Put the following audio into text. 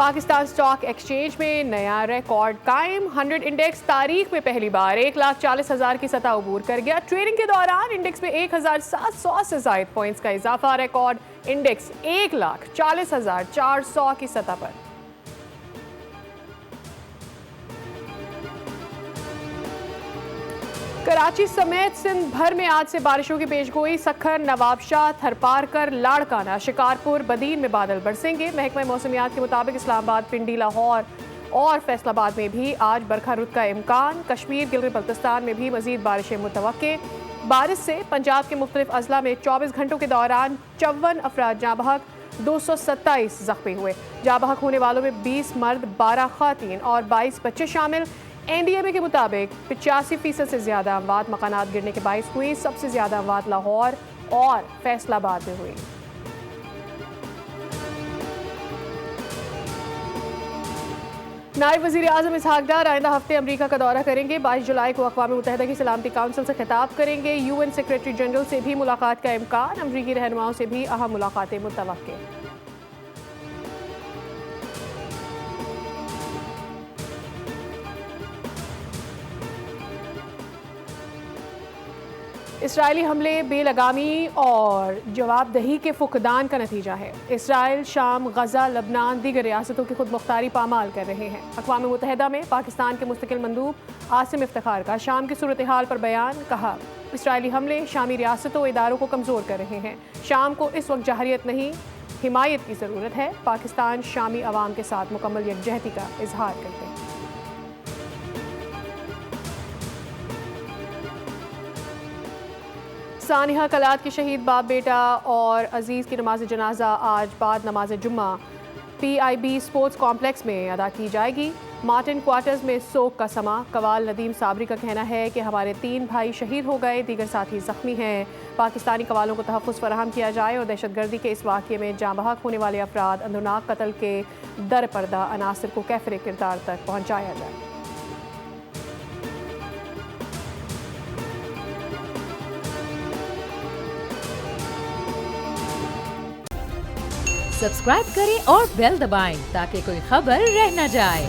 Pakistan stock exchange میں نیا record قائم، 100 انڈیکس تاریخ میں پہلی بار 1,40,000 کی سطح عبور کر گیا۔ ٹریڈنگ کے دوران انڈیکس میں 1,700 سے زائد پوائنٹس کا اضافہ، ریکارڈ انڈیکس 1,40,400 کی سطح پر۔ کراچی سمیت سندھ بھر میں آج سے بارشوں کی پیشگوئی، سکھر، نواب شاہ، تھرپارکر، لاڑکانہ، شکارپور، بدین میں بادل برسیں گے۔ محکمہ موسمیات کے مطابق اسلام آباد، پنڈی، لاہور اور فیصل آباد میں بھی آج برکھا رود کا امکان۔ کشمیر، گلگت بلتستان میں بھی مزید بارشیں متوقع۔ بارش سے پنجاب کے مختلف اضلاع میں 24 گھنٹوں کے دوران 54 افراد جاں بحق، 227 زخمی ہوئے۔ جاں بحق ہونے والوں میں 20 مرد، 12 خواتین اور 22 بچے شامل۔ این ڈی ایم اے کے مطابق 85% سے زیادہ اموات مکانات گرنے کے باعث ہوئی۔ سب سے زیادہ اموات لاہور اور فیصل آباد میں ہوئی۔ نائب وزیر اعظم اسحاق ڈار آئندہ ہفتے امریکہ کا دورہ کریں گے۔ 22 جولائی کو اقوام متحدہ کی سلامتی کونسل سے خطاب کریں گے۔ یو این سیکریٹری جنرل سے بھی ملاقات کا امکان۔ امریکی رہنماؤں سے بھی اہم ملاقاتیں متوقع۔ اسرائیلی حملے بے لگامی اور جواب دہی کے فقدان کا نتیجہ ہے۔ اسرائیل، شام، غزہ، لبنان دیگر ریاستوں کی خود مختاری پامال کر رہے ہیں۔ اقوام متحدہ میں پاکستان کے مستقل مندوب عاصم افتخار کا شام کی صورتحال پر بیان، کہا اسرائیلی حملے شامی ریاستوں و اداروں کو کمزور کر رہے ہیں۔ شام کو اس وقت جارحیت نہیں، حمایت کی ضرورت ہے۔ پاکستان شامی عوام کے ساتھ مکمل یکجہتی کا اظہار کرتے ہیں۔ سانحہ کلات کے شہید باپ بیٹا اور عزیز کی نماز جنازہ آج بعد نماز جمعہ پی آئی بی سپورٹس کمپلیکس میں ادا کی جائے گی۔ مارٹن کوارٹرز میں سوگ کا سماں۔ قوال ندیم صابری کا کہنا ہے کہ ہمارے 3 بھائی شہید ہو گئے، دیگر ساتھی زخمی ہیں۔ پاکستانی قوالوں کو تحفظ فراہم کیا جائے اور دہشت گردی کے اس واقعے میں جاں بحق ہونے والے افراد اندروناک قتل کے در پردہ عناصر کو کیفر کردار تک پہنچایا جائے۔ سبسکرائب کریں اور بیل دبائیں تاکہ کوئی خبر رہ نہ جائے۔